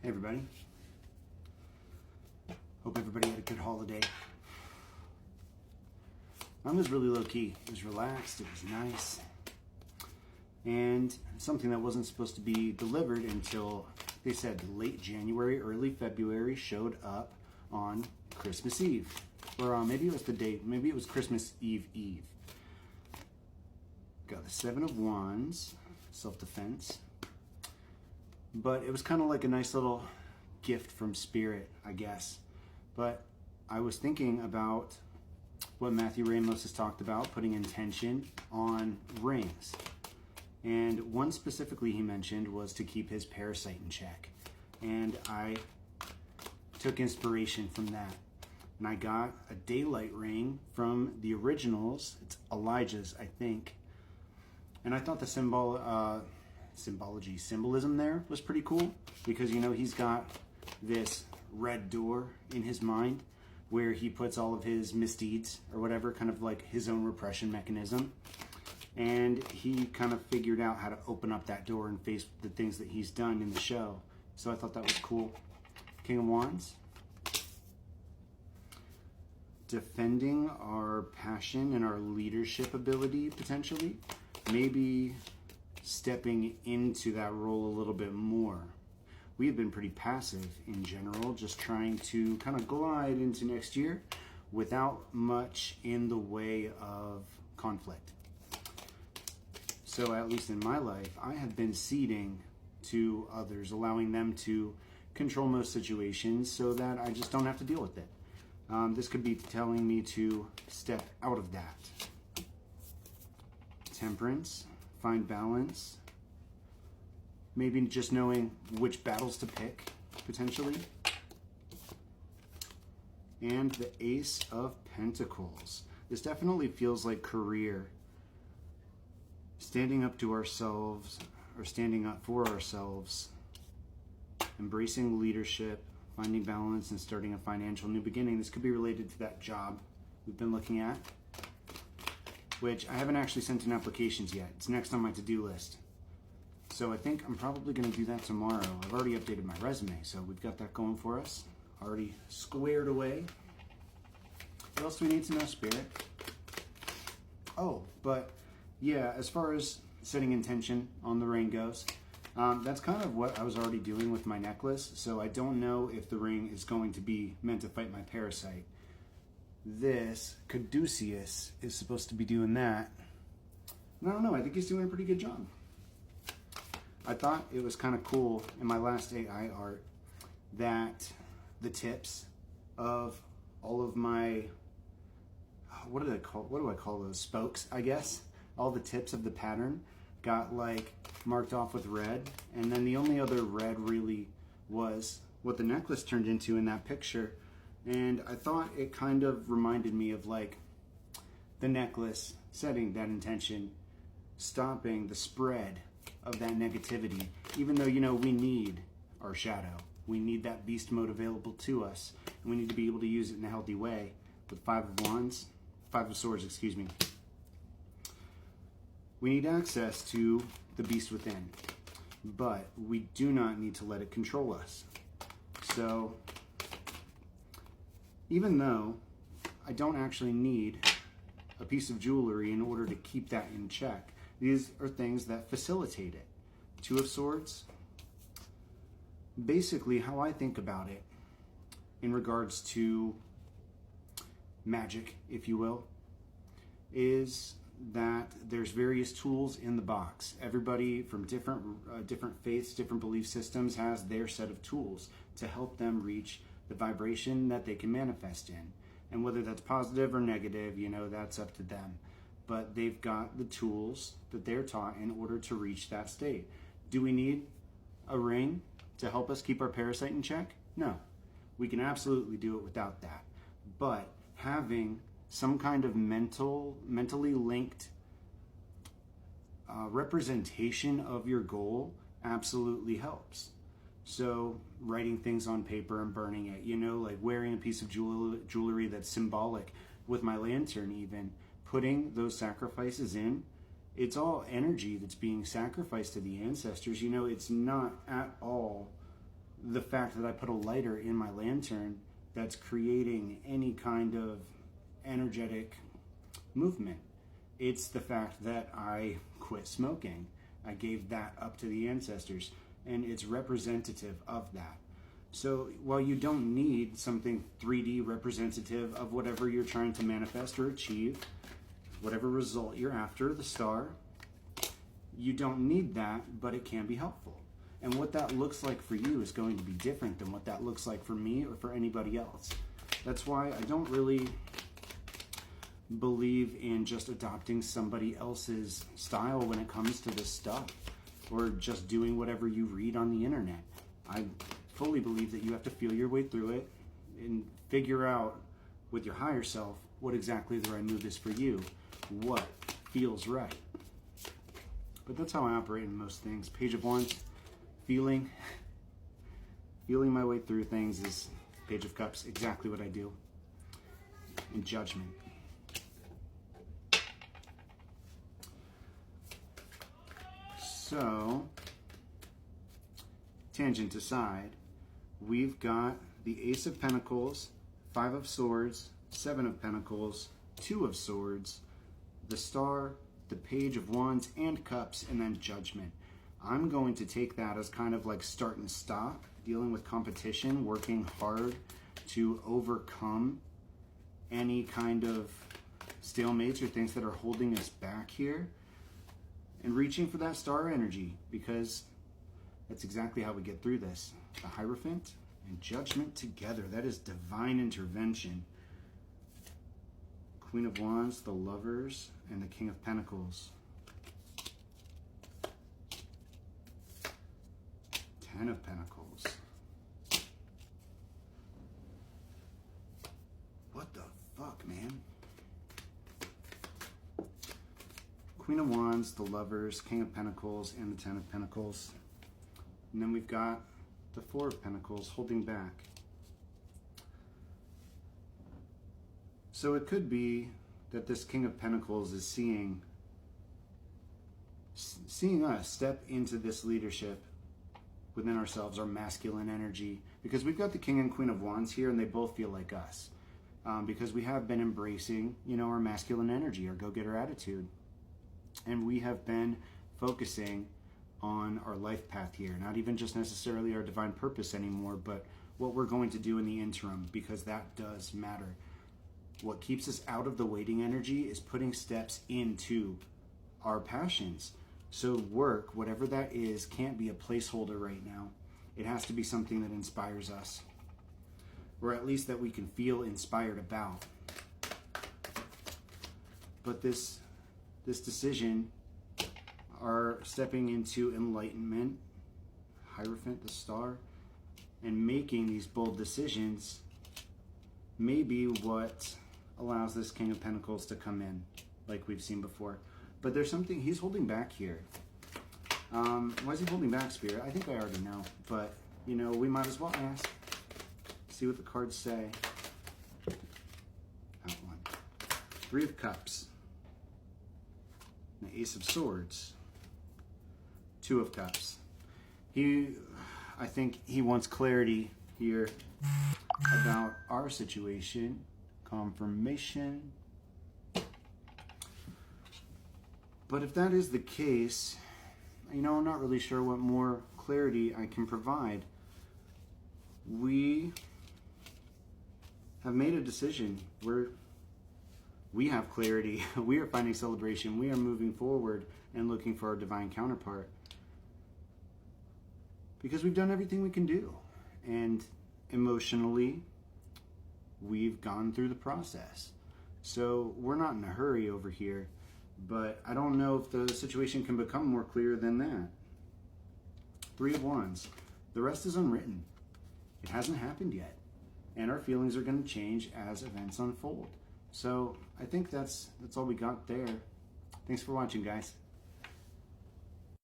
Hey everybody. Hope everybody had a good holiday. Mine was really low key. It was relaxed, it was nice. And something that wasn't supposed to be delivered until, they said, late January, early February, showed up on Christmas Eve. Or maybe it was the day, maybe it was Christmas Eve. Got the Seven of Wands, self-defense. But it was kind of like a nice little gift from Spirit, I guess. But I was thinking about what Matthew Ramos has talked about, putting intention on rings. And one specifically he mentioned was to keep his parasite in check. And I took inspiration from that. And I got a daylight ring from the originals. It's Elijah's, I think. And I thought the symbolism there was pretty cool, because you know he's got this red door in his mind where he puts all of his misdeeds or whatever, kind of like his own repression mechanism, and he kind of figured out how to open up that door and face the things that he's done in the show. So I thought that was cool. King of Wands, defending our passion and our leadership ability, potentially maybe stepping into that role a little bit more. We have been pretty passive in general, just trying to kind of glide into next year without much in the way of conflict. So at least in my life, I have been ceding to others, allowing them to control most situations so that I just don't have to deal with it. This could be telling me to step out of that. Temperance, find balance, maybe just knowing which battles to pick, potentially. And the Ace of Pentacles. This definitely feels like career. Standing up to ourselves, or standing up for ourselves, embracing leadership, finding balance, and starting a financial new beginning. This could be related to that job we've been looking at, which I haven't actually sent in applications yet. It's next on my to-do list. So I think I'm probably going to do that tomorrow. I've already updated my resume, so we've got that going for us. Already squared away. What else do we need to know, Spirit? Oh, but yeah, as far as setting intention on the ring goes, that's kind of what I was already doing with my necklace. So I don't know if the ring is going to be meant to fight my parasite. This Caduceus is supposed to be doing that. And I don't know, I think he's doing a pretty good job. I thought it was kind of cool in my last AI art that the tips of all of my, what do I call those? Spokes, I guess. All the tips of the pattern got like marked off with red. And then the only other red really was what the necklace turned into in that picture. And I thought it kind of reminded me of like the necklace setting that intention, stopping the spread of that negativity. Even though, you know, we need our shadow. We need that beast mode available to us. And we need to be able to use it in a healthy way. With Five of Swords, excuse me. We need access to the beast within. But we do not need to let it control us. So even though I don't actually need a piece of jewelry in order to keep that in check, these are things that facilitate it. Two of Swords. Basically, how I think about it in regards to magic, if you will, is that there's various tools in the box. Everybody from different faiths, different belief systems has their set of tools to help them reach the vibration that they can manifest in. And whether that's positive or negative, you know, that's up to them. But they've got the tools that they're taught in order to reach that state. Do we need a ring to help us keep our parasite in check? No. We can absolutely do it without that. But having some kind of mentally linked representation of your goal absolutely helps. So writing things on paper and burning it, you know, like wearing a piece of jewelry that's symbolic with my lantern, even putting those sacrifices in, it's all energy that's being sacrificed to the ancestors. You know, it's not at all the fact that I put a lighter in my lantern that's creating any kind of energetic movement. It's the fact that I quit smoking. I gave that up to the ancestors, and it's representative of that. So while you don't need something 3D representative of whatever you're trying to manifest or achieve, whatever result you're after, the star, you don't need that, but it can be helpful. And what that looks like for you is going to be different than what that looks like for me or for anybody else. That's why I don't really believe in just adopting somebody else's style when it comes to this stuff, or just doing whatever you read on the internet. I fully believe that you have to feel your way through it and figure out with your higher self what exactly the right move is for you, what feels right. But that's how I operate in most things. Page of Wands, feeling my way through things is Page of Cups, exactly what I do. And Judgment. So, tangent aside, we've got the Ace of Pentacles, 5 of Swords, 7 of Pentacles, 2 of Swords, the Star, the Page of Wands and Cups, and then Judgment. I'm going to take that as kind of like start and stop, dealing with competition, working hard to overcome any kind of stalemates or things that are holding us back here, and reaching for that star energy, because that's exactly how we get through this. The Hierophant and Judgment together, that is divine intervention. Queen of Wands, the Lovers, and the King of Pentacles. 10 of Pentacles. What the fuck, man? Queen of Wands, the Lovers, King of Pentacles, and the 10 of Pentacles. And then we've got the 4 of Pentacles holding back. So it could be that this King of Pentacles is seeing us step into this leadership within ourselves, our masculine energy, because we've got the King and Queen of Wands here, and they both feel like us, because we have been embracing, our masculine energy, our go-getter attitude, and we have been focusing on our life path here, not even just necessarily our divine purpose anymore, but what we're going to do in the interim, because that does matter. What keeps us out of the waiting energy is putting steps into our passions. So work, whatever that is, can't be a placeholder right now. It has to be something that inspires us, or at least that we can feel inspired about. But this decision, are stepping into enlightenment, Hierophant, the Star, and making these bold decisions may be what allows this King of Pentacles to come in, like we've seen before. But there's something he's holding back here. Why is he holding back, Spirit? I think I already know, but we might as well ask. See what the cards say. Outline. 3 of Cups. The Ace of Swords. 2 of Cups. I think he wants clarity here about our situation. Confirmation. But if that is the case, I'm not really sure what more clarity I can provide. We have made a decision. We have clarity. We are finding celebration. We are moving forward and looking for our divine counterpart, because we've done everything we can do. And emotionally, we've gone through the process. So we're not in a hurry over here, but I don't know if the situation can become more clear than that. 3 of Wands. The rest is unwritten. It hasn't happened yet. And our feelings are going to change as events unfold. So I think that's all we got there. Thanks for watching, guys.